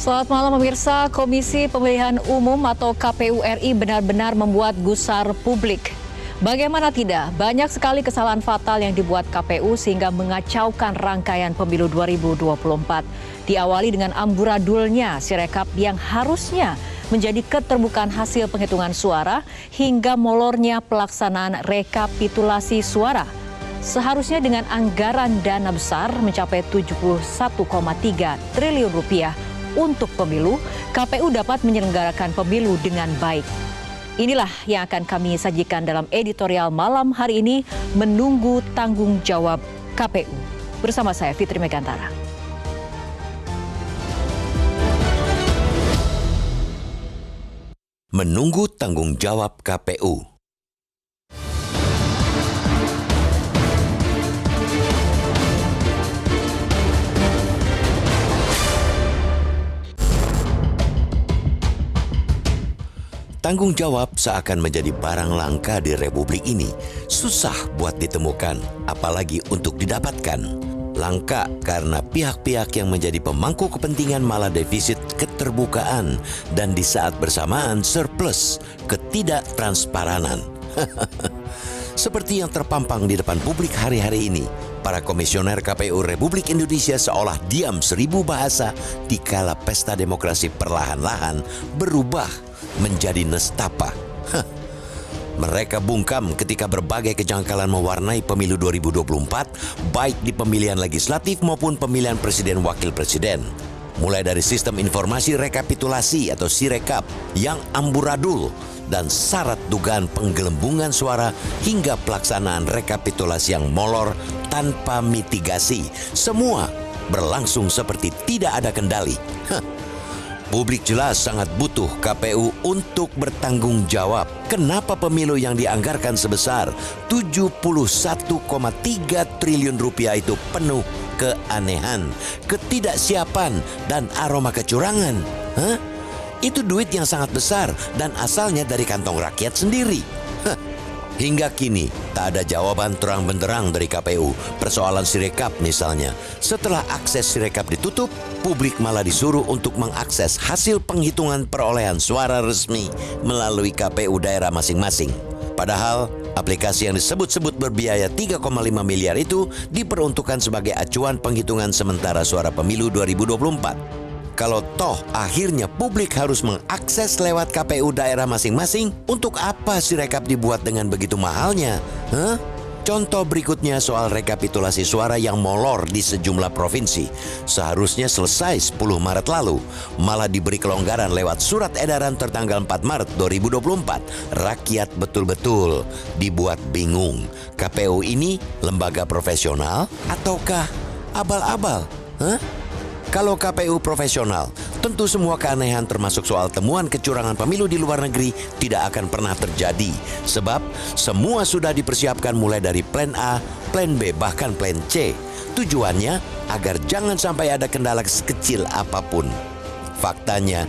Selamat malam pemirsa, Komisi Pemilihan Umum atau KPU RI benar-benar membuat gusar publik. Bagaimana tidak, banyak sekali kesalahan fatal yang dibuat KPU sehingga mengacaukan rangkaian pemilu 2024. Diawali dengan amburadulnya Sirekap yang harusnya menjadi keterbukaan hasil penghitungan suara hingga molornya pelaksanaan rekapitulasi suara. Seharusnya dengan anggaran dana besar mencapai 71,3 triliun rupiah untuk pemilu, KPU dapat menyelenggarakan pemilu dengan baik. Inilah yang akan kami sajikan dalam editorial malam hari ini, Menunggu Tanggung Jawab KPU. Bersama saya Fitri Megantara. Menunggu tanggung jawab KPU. Tanggung jawab seakan menjadi barang langka di Republik ini. Susah buat ditemukan, apalagi untuk didapatkan. Langka karena pihak-pihak yang menjadi pemangku kepentingan malah defisit keterbukaan dan di saat bersamaan surplus ketidaktransparan. Seperti yang terpampang di depan publik hari-hari ini, para komisioner KPU Republik Indonesia seolah diam 1000 bahasa dikala pesta demokrasi perlahan-lahan berubah menjadi nestapa. Mereka bungkam ketika berbagai kejanggalan mewarnai pemilu 2024, baik di pemilihan legislatif maupun pemilihan presiden wakil presiden. Mulai dari sistem informasi rekapitulasi atau Sirekap yang amburadul dan syarat dugaan penggelembungan suara hingga pelaksanaan rekapitulasi yang molor tanpa mitigasi. Semua berlangsung seperti tidak ada kendali. Publik jelas sangat butuh KPU untuk bertanggung jawab. Kenapa pemilu yang dianggarkan sebesar 71,3 triliun rupiah itu penuh keanehan, ketidaksiapan, dan aroma kecurangan? Itu duit yang sangat besar dan asalnya dari kantong rakyat sendiri. Hingga kini tak ada jawaban terang benderang dari KPU persoalan Sirekap misalnya. Setelah akses Sirekap ditutup, publik malah disuruh untuk mengakses hasil penghitungan perolehan suara resmi melalui KPU daerah masing-masing. Padahal aplikasi yang disebut-sebut berbiaya 3,5 miliar itu diperuntukkan sebagai acuan penghitungan sementara suara pemilu 2024. Kalau toh akhirnya publik harus mengakses lewat KPU daerah masing-masing, untuk apa Sirekap dibuat dengan begitu mahalnya? Contoh berikutnya soal rekapitulasi suara yang molor di sejumlah provinsi. Seharusnya selesai 10 Maret lalu, malah diberi kelonggaran lewat surat edaran tertanggal 4 Maret 2024. Rakyat betul-betul dibuat bingung. KPU ini lembaga profesional ataukah abal-abal? Kalau KPU profesional, tentu semua keanehan termasuk soal temuan kecurangan pemilu di luar negeri tidak akan pernah terjadi. Sebab semua sudah dipersiapkan mulai dari plan A, plan B, bahkan plan C. Tujuannya agar jangan sampai ada kendala sekecil apapun. Faktanya,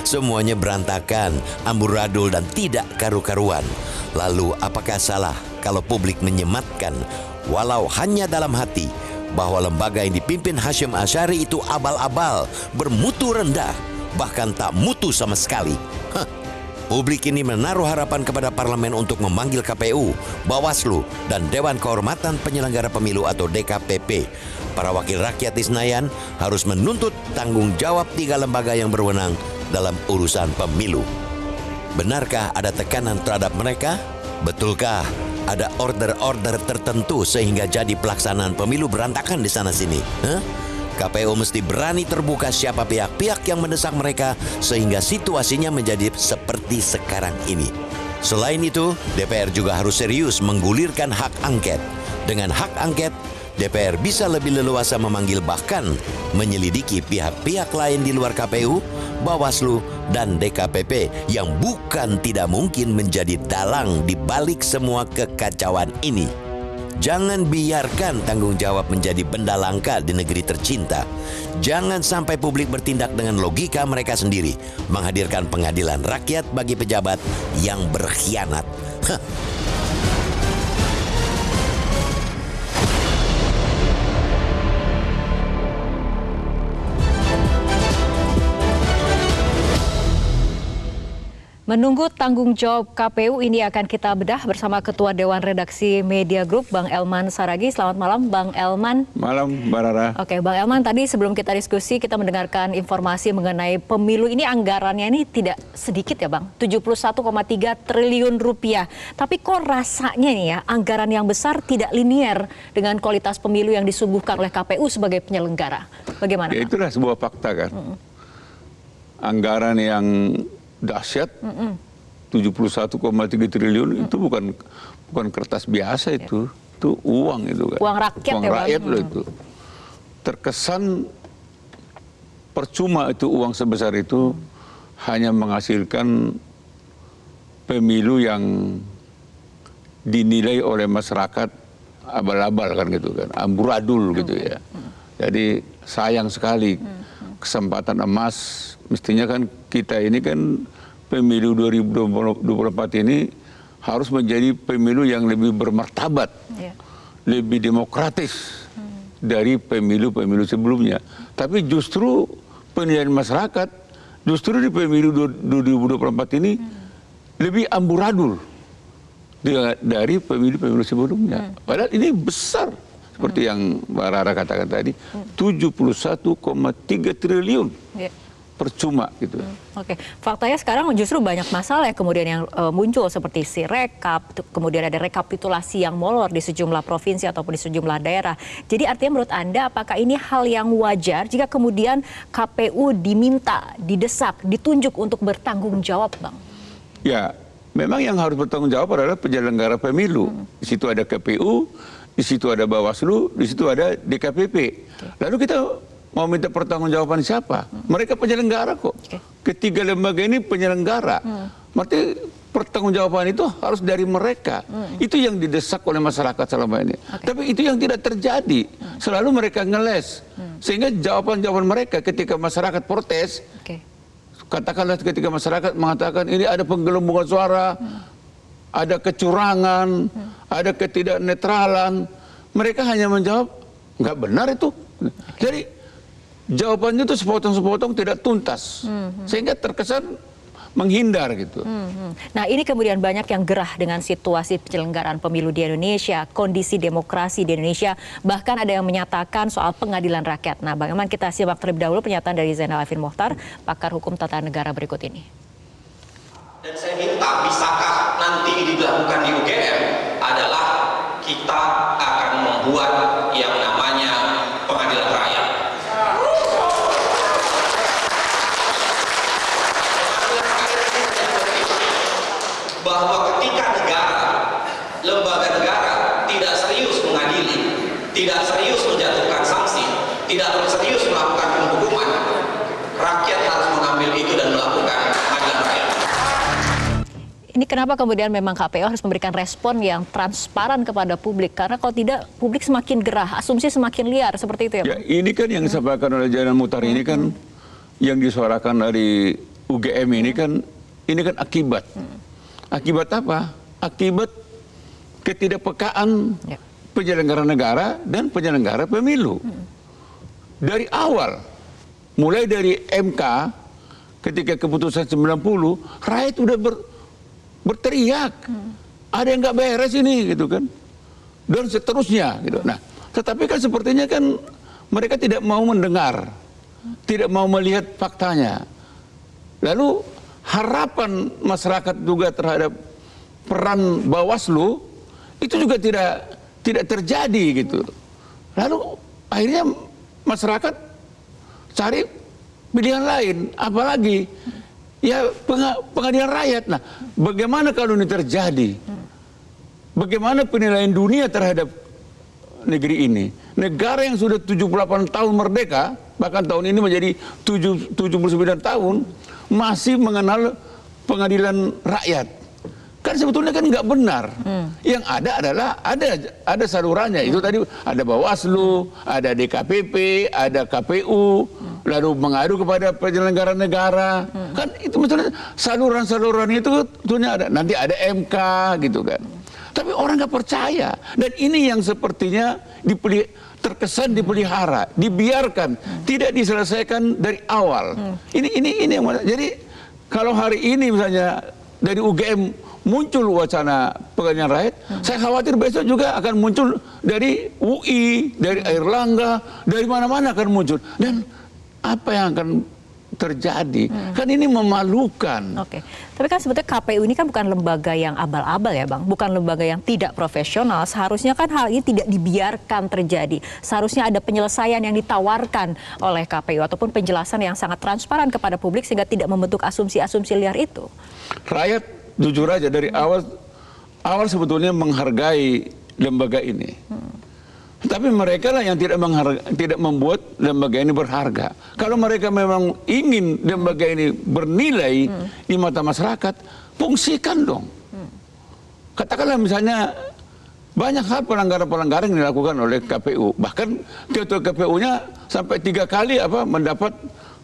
semuanya berantakan, amburadul dan tidak karu-karuan. Lalu apakah salah kalau publik menyematkan, walau hanya dalam hati, bahwa lembaga yang dipimpin Hasyim Asyari itu abal-abal, bermutu rendah, bahkan tak mutu sama sekali. Publik ini menaruh harapan kepada parlemen untuk memanggil KPU, Bawaslu, dan Dewan Kehormatan Penyelenggara Pemilu atau DKPP. Para wakil rakyat di Senayan harus menuntut tanggung jawab 3 lembaga yang berwenang dalam urusan pemilu. Benarkah ada tekanan terhadap mereka? Betulkah ada order-order tertentu sehingga jadi pelaksanaan pemilu berantakan di sana-sini? KPU mesti berani terbuka siapa pihak-pihak yang mendesak mereka sehingga situasinya menjadi seperti sekarang ini. Selain itu, DPR juga harus serius menggulirkan hak angket. Dengan hak angket, DPR bisa lebih leluasa memanggil bahkan menyelidiki pihak-pihak lain di luar KPU, Bawaslu, dan DKPP yang bukan tidak mungkin menjadi dalang di balik semua kekacauan ini. Jangan biarkan tanggung jawab menjadi benda langka di negeri tercinta. Jangan sampai publik bertindak dengan logika mereka sendiri, menghadirkan pengadilan rakyat bagi pejabat yang berkhianat. Menunggu tanggung jawab KPU ini akan kita bedah bersama Ketua Dewan Redaksi Media Group, Bang Elman Saragih. Selamat malam, Bang Elman. Malam, Mbak Rara. Oke, Bang Elman, tadi sebelum kita diskusi, kita mendengarkan informasi mengenai pemilu ini, anggarannya ini tidak sedikit ya, Bang. 71,3 triliun rupiah. Tapi kok rasanya nih ya, anggaran yang besar tidak linier dengan kualitas pemilu yang disuguhkan oleh KPU sebagai penyelenggara. Bagaimana? Ya, itulah sebuah fakta kan. Anggaran yang dahsyat, 71,3 triliun itu bukan kertas biasa itu uang itu kan. Uang rakyat uang ya, rakyat Bang. loh itu. Terkesan percuma itu uang sebesar itu hanya menghasilkan pemilu yang dinilai oleh masyarakat abal-abal kan gitu kan, amburadul gitu ya. Jadi sayang sekali kesempatan emas. Mestinya kan kita ini kan pemilu 2024 ini harus menjadi pemilu yang lebih bermartabat, lebih demokratis dari pemilu-pemilu sebelumnya. Tapi justru penilaian masyarakat justru di pemilu 2024 ini lebih amburadul dari pemilu-pemilu sebelumnya. Padahal ini besar seperti yang Mbak Rara katakan tadi, 71,3 triliun. Percuma gitu. Oke, faktanya sekarang justru banyak masalah ya kemudian yang muncul seperti Sirekap, kemudian ada rekapitulasi yang molor di sejumlah provinsi ataupun di sejumlah daerah. Jadi artinya menurut Anda apakah ini hal yang wajar jika kemudian KPU diminta, didesak, ditunjuk untuk bertanggung jawab, Bang? Ya, memang yang harus bertanggung jawab adalah penyelenggara pemilu. Di situ ada KPU, di situ ada Bawaslu, di situ ada DKPP. Lalu kita mau minta pertanggungjawaban siapa? Mereka penyelenggara kok. Ketiga lembaga ini penyelenggara. Berarti pertanggungjawaban itu harus dari mereka. Itu yang didesak oleh masyarakat selama ini. Tapi itu yang tidak terjadi. Selalu mereka ngeles. Sehingga jawaban-jawaban mereka ketika masyarakat protes, katakanlah ketika masyarakat mengatakan ini ada penggelembungan suara, ada kecurangan, ada ketidaknetralan, mereka hanya menjawab, nggak benar itu. Jadi jawabannya itu sepotong-sepotong tidak tuntas, sehingga terkesan menghindar gitu. Nah ini kemudian banyak yang gerah dengan situasi penyelenggaraan pemilu di Indonesia, kondisi demokrasi di Indonesia, bahkan ada yang menyatakan soal pengadilan rakyat. Nah Bang Elman, kita simak terlebih dahulu pernyataan dari Zainal Arifin Mokhtar, pakar hukum tata negara berikut ini. Dan saya minta, bisakah nanti dilakukan di UGM adalah kita akan membuat yang namanya pengadilan rakyat. Bahwa ketika negara, lembaga negara tidak serius mengadili, tidak serius menjatuhkan sanksi, tidak serius melakukan penghukuman, rakyat harus mengambil itu dan melakukan pengadilan rakyat. Ini kenapa kemudian memang KPU harus memberikan respon yang transparan kepada publik? Karena kalau tidak, publik semakin gerah, asumsi semakin liar, seperti itu ya, Bang? Ya, ini kan yang disampaikan oleh Zainal Mukhtar ini kan, yang disuarakan dari UGM ini kan akibat. Akibat apa? Akibat ketidakpekaan penyelenggara negara dan penyelenggara pemilu. Dari awal, mulai dari MK, ketika keputusan 90, rakyat udah berteriak. Ada yang nggak beres ini, gitu kan. Dan seterusnya, gitu. Nah, tetapi kan sepertinya kan mereka tidak mau mendengar, tidak mau melihat faktanya. Lalu harapan masyarakat juga terhadap peran Bawaslu itu juga tidak terjadi gitu. Lalu akhirnya masyarakat cari pilihan lain, apalagi ya pengadilan rakyat. Nah, bagaimana kalau ini terjadi? Bagaimana penilaian dunia terhadap negeri ini? Negara yang sudah 78 tahun merdeka, bahkan tahun ini menjadi 79 tahun, masih mengenal pengadilan rakyat. Kan sebetulnya kan nggak benar. Yang ada adalah ada salurannya. Itu tadi ada Bawaslu, ada DKPP, ada KPU, lalu mengadu kepada penyelenggara negara. Kan itu maksudnya saluran-saluran itu tentunya ada. Nanti ada MK gitu kan. Tapi orang nggak percaya. Dan ini yang sepertinya terkesan dipelihara, dibiarkan, tidak diselesaikan dari awal. Ini yang jadi kalau hari ini misalnya dari UGM muncul wacana pengadilan rakyat, saya khawatir besok juga akan muncul dari UI, dari Airlangga, dari mana-mana akan muncul. Dan apa yang akan terjadi? Kan ini memalukan. Oke, tapi kan sebetulnya KPU ini kan bukan lembaga yang abal-abal ya Bang, bukan lembaga yang tidak profesional. Seharusnya kan hal ini tidak dibiarkan terjadi. Seharusnya ada penyelesaian yang ditawarkan oleh KPU ataupun penjelasan yang sangat transparan kepada publik sehingga tidak membentuk asumsi-asumsi liar itu. Rakyat jujur aja dari awal sebetulnya menghargai lembaga ini. Tapi mereka lah yang tidak membuat lembaga ini berharga. Kalau mereka memang ingin lembaga ini bernilai di mata masyarakat, fungsikan dong. Katakanlah misalnya banyak hal pelanggaran-pelanggaran yang dilakukan oleh KPU. Bahkan ketua KPU-nya sampai 3 kali mendapat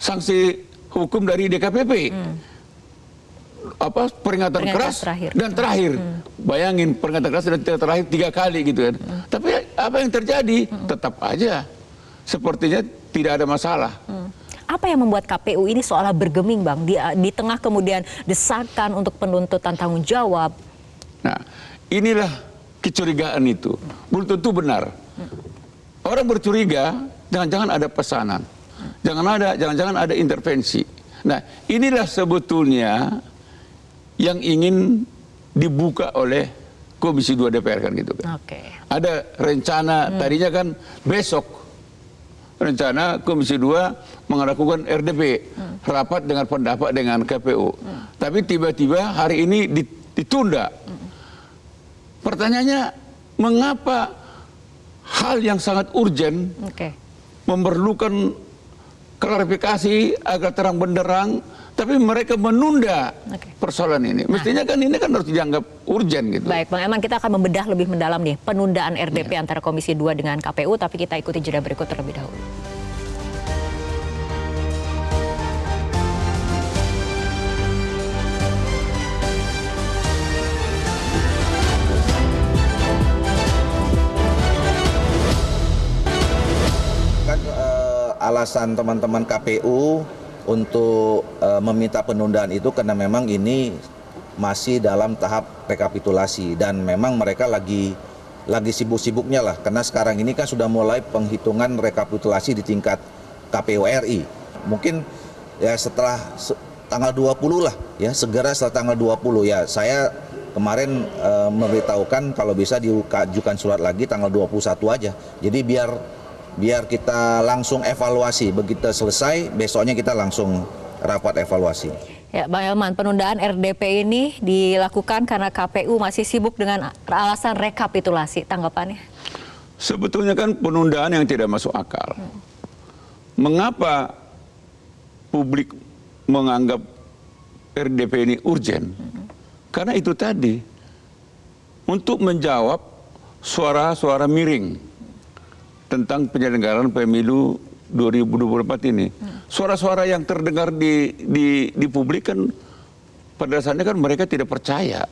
sanksi hukum dari DKPP. Peringatan keras terakhir. Bayangin peringatan keras dan terakhir 3 kali gitu kan. Tapi apa yang terjadi? Tetap aja sepertinya tidak ada masalah. Apa yang membuat KPU ini seolah bergeming Bang di tengah kemudian desakan untuk penuntutan tanggung jawab? Nah, inilah kecurigaan itu. Belum tentu benar. Orang bercuriga jangan-jangan ada pesanan. Jangan-jangan ada intervensi. Nah, inilah sebetulnya yang ingin dibuka oleh Komisi 2 DPR kan gitu kan. Ada rencana tadinya kan besok rencana Komisi 2 melakukan RDP, rapat dengan pendapat dengan KPU. Tapi tiba-tiba hari ini ditunda. Pertanyaannya, mengapa hal yang sangat urgen memerlukan klarifikasi agar terang benderang, tapi mereka menunda persoalan ini. Mestinya kan ini kan harus dianggap urgen gitu. Baik, Bang Elman, kita akan membedah lebih mendalam nih penundaan RDP antara Komisi 2 dengan KPU, tapi kita ikuti jeda berikut terlebih dahulu. Kan alasan teman-teman KPU untuk meminta penundaan itu karena memang ini masih dalam tahap rekapitulasi dan memang mereka lagi sibuk-sibuknya lah karena sekarang ini kan sudah mulai penghitungan rekapitulasi di tingkat KPU RI. Mungkin ya setelah tanggal 20 lah ya, segera setelah tanggal 20 ya. Saya kemarin memberitahukan kalau bisa diajukan surat lagi tanggal 21 aja. Jadi biar kita langsung evaluasi, begitu selesai besoknya kita langsung rapat evaluasi. Ya, Bang Elman, penundaan RDP ini dilakukan karena KPU masih sibuk dengan alasan rekapitulasi. Tanggapannya? Sebetulnya kan penundaan yang tidak masuk akal. Mengapa publik menganggap RDP ini urgen? Karena itu tadi, untuk menjawab suara-suara miring tentang penyelenggaraan pemilu 2024 ini. Suara-suara yang terdengar di publik kan pada dasarnya kan mereka tidak percaya.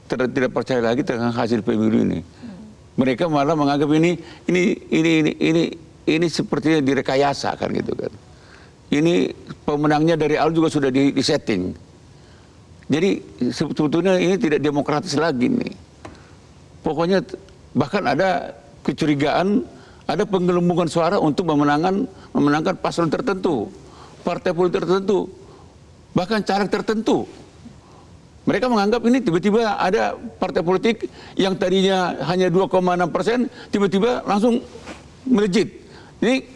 Tidak percaya lagi dengan hasil pemilu ini. Mereka malah menganggap ini sepertinya direkayasa kan gitu kan. Ini pemenangnya dari awal juga sudah disetting. Jadi sebetulnya ini tidak demokratis lagi nih. Pokoknya bahkan ada kecurigaan, ada penggelembungan suara untuk memenangkan paslon tertentu, partai politik tertentu, bahkan caleg tertentu. Mereka menganggap ini tiba-tiba ada partai politik yang tadinya hanya 2,6%, tiba-tiba langsung melejit. Ini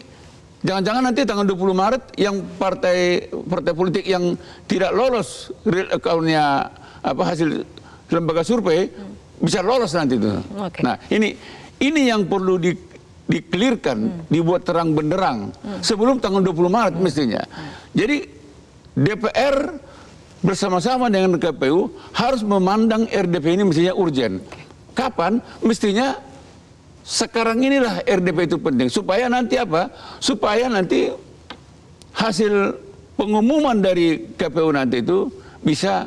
jangan-jangan nanti tanggal 20 Maret yang partai politik yang tidak lolos real account-nya hasil lembaga survei bisa lolos nanti itu. Nah, ini yang perlu dikelirkan, dibuat terang benderang sebelum tanggal 20 Maret mestinya. Jadi DPR bersama-sama dengan KPU harus memandang RDP ini mestinya urgen. Kapan? Mestinya sekarang inilah RDP itu penting. Supaya nanti Supaya nanti hasil pengumuman dari KPU nanti itu bisa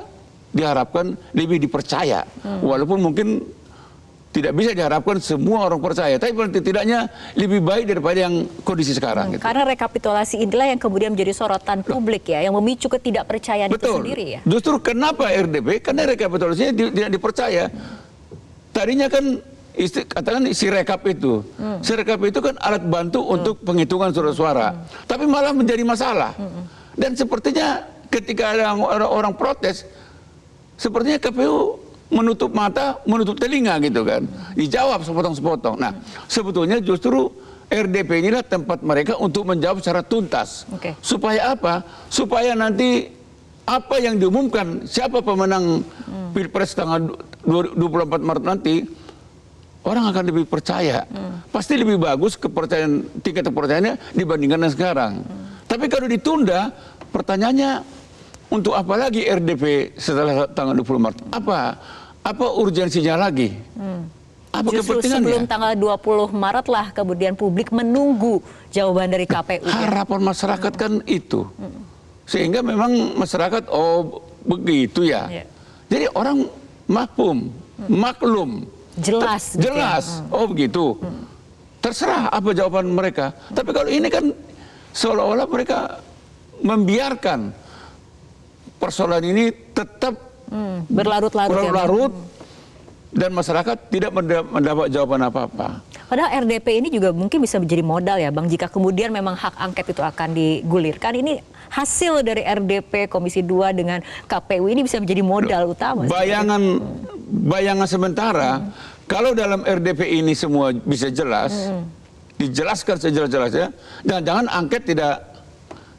diharapkan lebih dipercaya. Walaupun mungkin tidak bisa diharapkan semua orang percaya, tapi paling tidaknya lebih baik daripada yang kondisi sekarang. Gitu. Karena rekapitulasi inilah yang kemudian menjadi sorotan publik ya, yang memicu ketidakpercayaan itu sendiri ya. Justru kenapa RDP? Karena rekapitulasinya tidak dipercaya. Tadinya kan katakan si rekap itu, si rekap itu kan alat bantu untuk penghitungan suara-suara, tapi malah menjadi masalah. Dan sepertinya ketika ada orang protes, sepertinya KPU menutup mata, menutup telinga gitu kan. Dijawab sepotong-sepotong. Nah, sebetulnya justru RDP inilah tempat mereka untuk menjawab secara tuntas. Supaya apa? Supaya nanti apa yang diumumkan, siapa pemenang Pilpres tanggal 24 Maret nanti, orang akan lebih percaya. Pasti lebih bagus tingkat kepercayaannya dibandingkan yang sekarang. Tapi kalau ditunda, pertanyaannya, untuk apa lagi RDP setelah tanggal 20 Maret? Apa urgensinya lagi? Apa Justru kepentingannya? sebelum tanggal 20 Maret lah kemudian publik menunggu jawaban dari KPU. Harapan masyarakat kan itu. Sehingga memang masyarakat, oh begitu ya. Jadi orang maklum. Jelas. Jelas. Gitu ya. Oh begitu. Terserah apa jawaban mereka. Tapi kalau ini kan seolah-olah mereka membiarkan persoalan ini tetap berlarut-larut dan masyarakat tidak mendapat jawaban apa-apa. Padahal RDP ini juga mungkin bisa menjadi modal ya Bang, jika kemudian memang hak angket itu akan digulirkan. Ini hasil dari RDP Komisi 2 dengan KPU ini bisa menjadi modal utama. Bayangan sementara, kalau dalam RDP ini semua bisa jelas, dijelaskan sejelas-jelasnya, jangan-jangan angket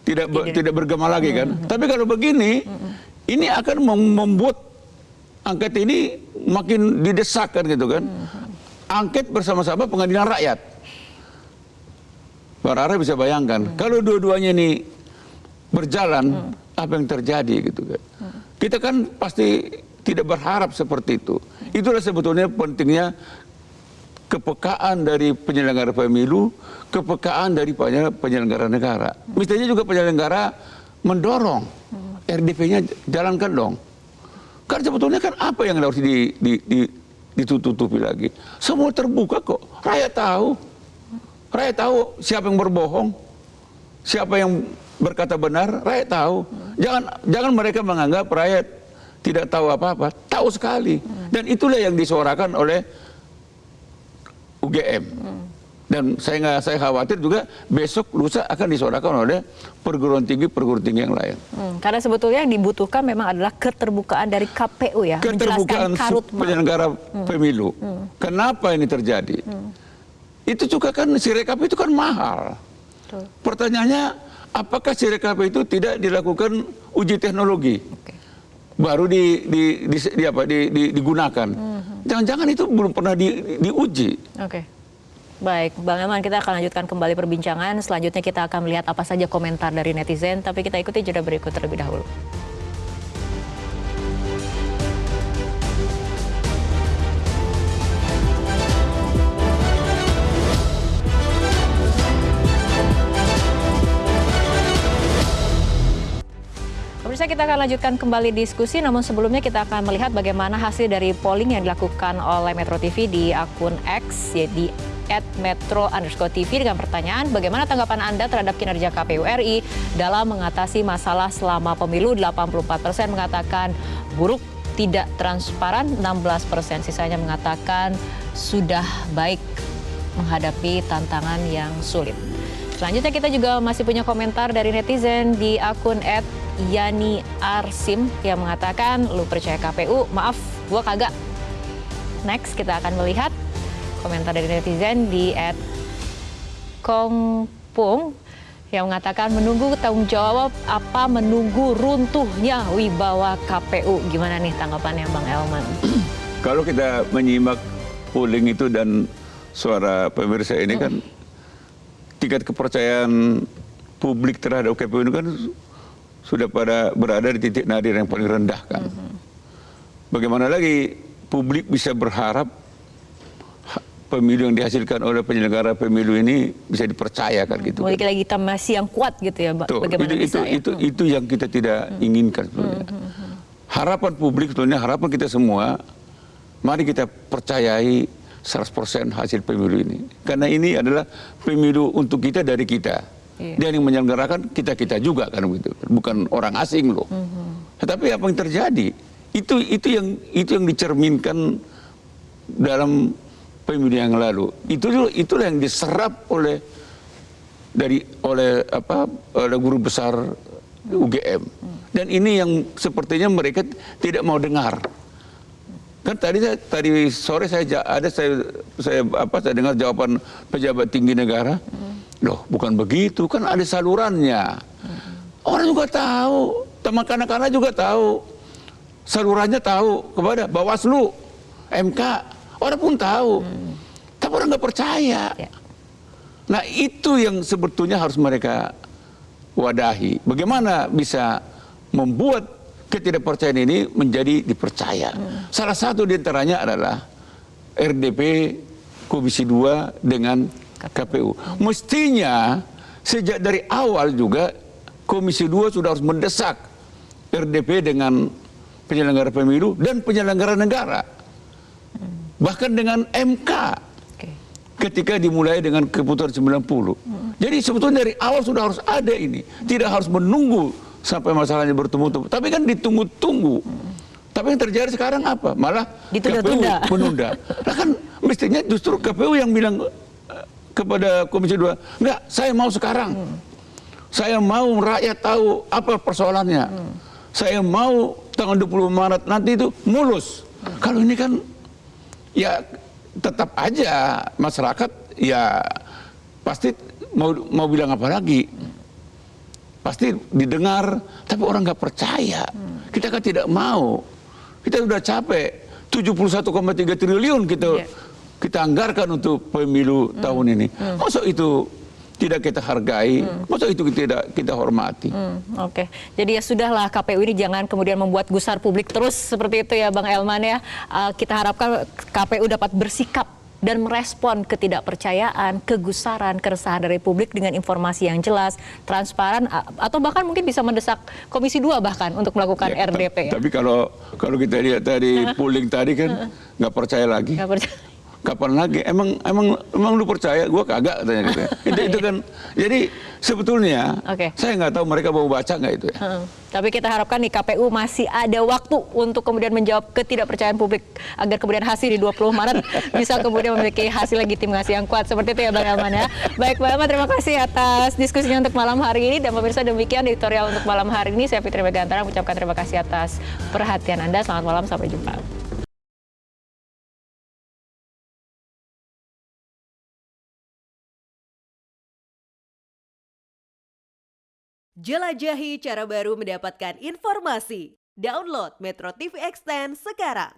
tidak bergema lagi kan. Tapi kalau begini, ini akan membuat angket ini makin didesakkan gitu kan. Angket bersama-sama pengadilan rakyat. Pak Rara bisa bayangkan, kalau dua-duanya ini berjalan, apa yang terjadi gitu kan. Kita kan pasti tidak berharap seperti itu. Itulah sebetulnya pentingnya kepekaan dari penyelenggara pemilu, kepekaan dari penyelenggara negara. Mestinya juga penyelenggara mendorong RDP-nya jalankan dong. Kan sebetulnya kan apa yang harus ditutupi lagi? Semua terbuka kok. Rakyat tahu. Rakyat tahu siapa yang berbohong, siapa yang berkata benar, rakyat tahu. Jangan mereka menganggap rakyat tidak tahu apa-apa. Tahu sekali. Dan itulah yang disuarakan oleh UGM. Dan saya khawatir juga besok lusa akan disuarakan oleh perguruan tinggi yang lain. Karena sebetulnya yang dibutuhkan memang adalah keterbukaan dari KPU ya, keterbukaan penyelenggara pemilu. Kenapa ini terjadi? Itu juga kan si rekap itu kan mahal. Pertanyaannya, apakah si rekap itu tidak dilakukan uji teknologi? Baru digunakan. Jangan-jangan itu belum pernah diuji. Baik, Bang Elman, kita akan lanjutkan kembali perbincangan. Selanjutnya kita akan melihat apa saja komentar dari netizen, tapi kita ikuti jeda berikut terlebih dahulu. Pemirsa, kita akan lanjutkan kembali diskusi, namun sebelumnya kita akan melihat bagaimana hasil dari polling yang dilakukan oleh Metro TV di akun X, di @metro_tv dengan pertanyaan, bagaimana tanggapan Anda terhadap kinerja KPU RI dalam mengatasi masalah selama pemilu? 84% mengatakan buruk, tidak transparan, 16% sisanya mengatakan sudah baik menghadapi tantangan yang sulit. Selanjutnya kita juga masih punya komentar dari netizen di akun @yani_arsim yang mengatakan, lu percaya KPU? Maaf, gua kagak. Next kita akan melihat komentar dari netizen di @kongpung yang mengatakan menunggu tanggung jawab apa menunggu runtuhnya wibawa KPU. Gimana nih tanggapannya Bang Elman? Kalau kita menyimak polling itu dan suara pemirsa ini kan tingkat kepercayaan publik terhadap KPU ini kan sudah berada di titik nadir yang paling rendah kan. Bagaimana lagi publik bisa berharap pemilu yang dihasilkan oleh penyelenggara pemilu ini bisa dipercayakan gitu. Memiliki legitimasi yang kuat gitu ya, Mbak. Bagaimana itu yang kita tidak inginkan sebetulnya. Harapan publik sebetulnya, harapan kita semua, mari kita percayai 100% hasil pemilu ini. Karena ini adalah pemilu untuk kita dari kita. Iya. Dan yang menyelenggarakan kita juga kan begitu. Bukan orang asing loh. Tetapi apa yang terjadi? Itu yang dicerminkan dalam pemilu yang lalu. Itulah yang diserap oleh guru besar UGM. Dan ini yang sepertinya mereka tidak mau dengar. Kan tadi sore saya dengar jawaban pejabat tinggi negara. Loh, bukan begitu, kan ada salurannya. Orang juga tahu, teman kanak-kanak juga tahu. Salurannya tahu kepada Bawaslu, MK, orang pun tahu. Tapi orang nggak percaya. Ya. Nah, itu yang sebetulnya harus mereka wadahi. Bagaimana bisa membuat ketidakpercayaan ini menjadi dipercaya. Salah satu diantaranya adalah RDP Komisi 2 dengan KPU. Mestinya sejak dari awal juga Komisi 2 sudah harus mendesak RDP dengan penyelenggara pemilu dan penyelenggara negara. Bahkan dengan MK. Ketika dimulai dengan keputusan 90. Jadi sebetulnya dari awal sudah harus ada ini. Tidak harus menunggu sampai masalahnya bertemu-temu. Tapi kan ditunggu-tunggu. Tapi yang terjadi sekarang apa? Malah KPU menunda. Nah kan mestinya justru KPU yang bilang kepada Komisi 2, enggak, saya mau sekarang. Saya mau rakyat tahu apa persoalannya. Saya mau tanggal 20 Maret nanti itu mulus. Kalau ini kan ya tetap aja masyarakat ya pasti mau bilang apa lagi. Pasti didengar, tapi orang nggak percaya. Kita kan tidak mau. Kita sudah capek. 71,3 triliun kita anggarkan untuk pemilu tahun ini. Masa itu tidak kita hargai? Masa itu tidak kita hormati? Oke, jadi ya sudahlah, KPU ini jangan kemudian membuat gusar publik terus seperti itu ya Bang Elman ya. Kita harapkan KPU dapat bersikap dan merespon ketidakpercayaan, kegusaran, keresahan dari publik dengan informasi yang jelas, transparan, atau bahkan mungkin bisa mendesak Komisi 2 bahkan untuk melakukan Ya, RDP. Tapi kalau kita lihat tadi polling tadi kan nggak percaya lagi. Nggak percaya. Kapan lagi? Emang lu percaya? Gua kagak katanya gitu. Itu kan. Jadi sebetulnya saya nggak tahu mereka mau baca nggak itu ya. Tapi kita harapkan nih KPU masih ada waktu untuk kemudian menjawab ketidakpercayaan publik agar kemudian hasil di 20 Maret bisa kemudian memiliki hasil legitimasi yang kuat. Seperti itu ya Bang Elman ya. Baik Bang Elman, terima kasih atas diskusinya untuk malam hari ini. Dan pemirsa, demikian editorial untuk malam hari ini. Saya Fitri Megantara mengucapkan terima kasih atas perhatian Anda. Selamat malam, sampai jumpa. Jelajahi cara baru mendapatkan informasi. Download Metro TV Extend sekarang.